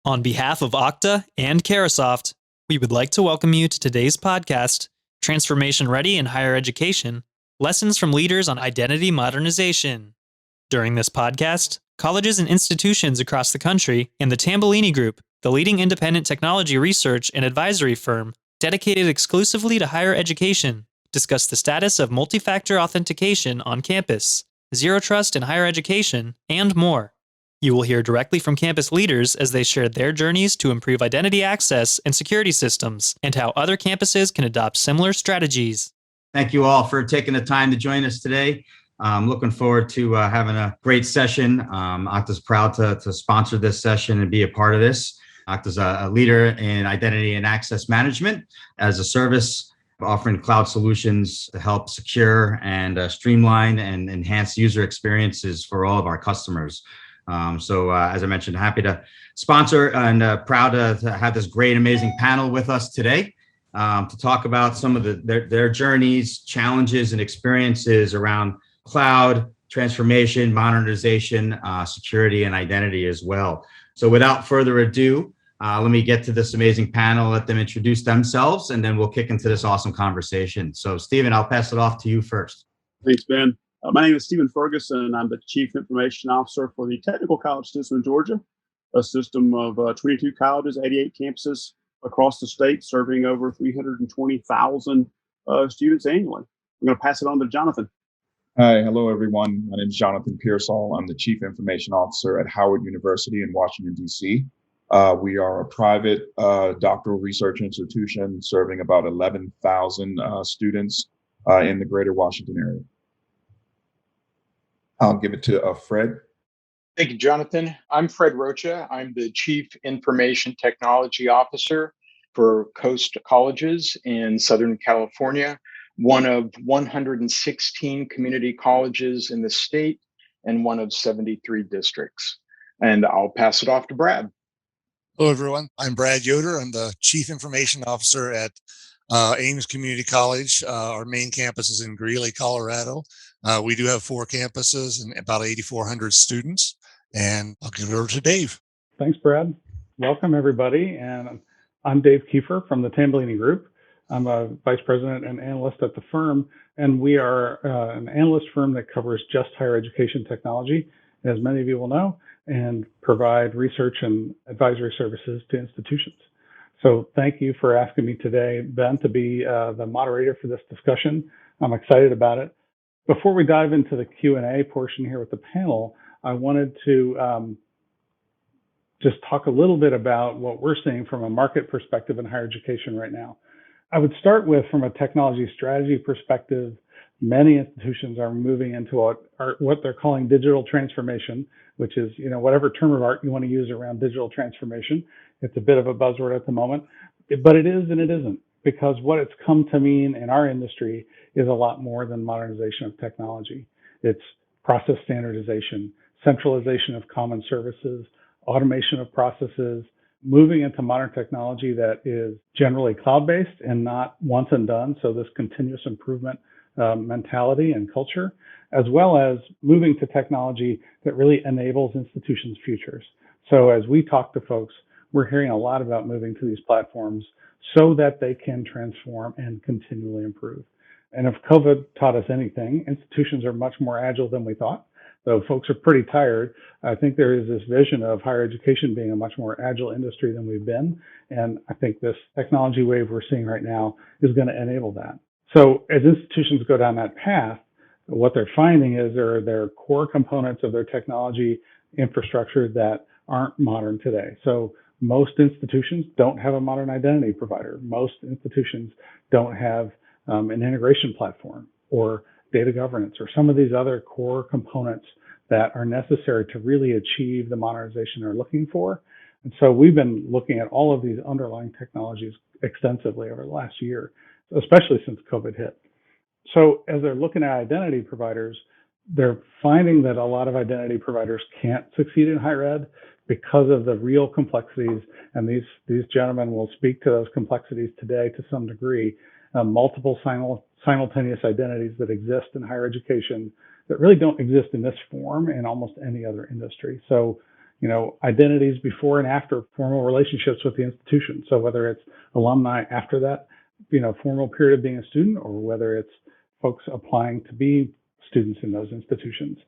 On behalf of Okta and CARAHCAST, we would like to welcome you to today's podcast, Transformation Ready in Higher Education, Lessons from Leaders on Identity Modernization. During this podcast, colleges and institutions across the country and the Tambellini Group, the leading independent technology research and advisory firm dedicated exclusively to higher education, discuss the status of multi-factor authentication on campus, zero trust in higher education, and more. You will hear directly from campus leaders as they share their journeys to improve identity access and security systems, and how other campuses can adopt similar strategies. Thank you all for taking the time to join us today. I'm looking forward to having a great session. Okta's proud to sponsor this session and be a part of this. Okta's a leader in identity and access management as a service, offering cloud solutions to help secure and streamline and enhance user experiences for all of our customers. As I mentioned, happy to sponsor and proud to have this great, amazing panel with us today to talk about some of their journeys, challenges, and experiences around cloud transformation, modernization, security, and identity as well. So without further ado, let me get to this amazing panel, let them introduce themselves, and then we'll kick into this awesome conversation. So Stephen, I'll pass it off to you first. Thanks, Ben. My name is Stephen Ferguson. I'm the Chief Information Officer for the Technical College System in Georgia, a system of 22 colleges, 88 campuses across the state, serving over 320,000 students annually. I'm going to pass it on to Jonathan. Hi, hello everyone. My name is Jonathan Pearsall. I'm the Chief Information Officer at Howard University in Washington, D.C. We are a private doctoral research institution serving about 11,000 students in the greater Washington area. I'll give it to Fred. Thank you, Jonathan. I'm Fred Rocha. I'm the Chief Information Technology Officer for Coast Colleges in Southern California, one of 116 community colleges in the state and one of 73 districts. And I'll pass it off to Brad. Hello, everyone. I'm Brad Yoder. I'm the Chief Information Officer at Ames Community College. Our main campus is in Greeley, Colorado. We do have 4 campuses and about 8,400 students. And I'll give it over to Dave. Thanks, Brad. Welcome, everybody. And I'm Dave Kiefer from the Tambellini Group. I'm a vice president and analyst at the firm. And we are an analyst firm that covers just higher education technology, as many of you will know, and provide research and advisory services to institutions. So thank you for asking me today, Ben, to be the moderator for this discussion. I'm excited about it. Before we dive into the Q&A portion here with the panel, I wanted to just talk a little bit about what we're seeing from a market perspective in higher education right now. I would start with, from a technology strategy perspective, many institutions are moving into what they're calling digital transformation, which is, whatever term of art you want to use around digital transformation. It's a bit of a buzzword at the moment, but it is and it isn't, because what it's come to mean in our industry is a lot more than modernization of technology. It's process standardization, centralization of common services, automation of processes, moving into modern technology that is generally cloud-based and not once and done. So this continuous improvement mentality and culture, as well as moving to technology that really enables institutions' futures. So as we talk to folks, we're hearing a lot about moving to these platforms so that they can transform and continually improve. And if COVID taught us anything, institutions are much more agile than we thought. Though folks are pretty tired, I think there is this vision of higher education being a much more agile industry than we've been. And I think this technology wave we're seeing right now is going to enable that. So as institutions go down that path, what they're finding is there are core components of their technology infrastructure that aren't modern today. So most institutions don't have a modern identity provider. Most institutions don't have an integration platform or data governance or some of these other core components that are necessary to really achieve the modernization they're looking for. And so we've been looking at all of these underlying technologies extensively over the last year, especially since COVID hit. So as they're looking at identity providers, they're finding that a lot of identity providers can't succeed in higher ed because of the real complexities. And these gentlemen will speak to those complexities today to some degree. Multiple simultaneous identities that exist in higher education that really don't exist in this form in almost any other industry. So identities before and after formal relationships with the institution. So whether it's alumni after that, formal period of being a student, or whether it's folks applying to be students in those institutions.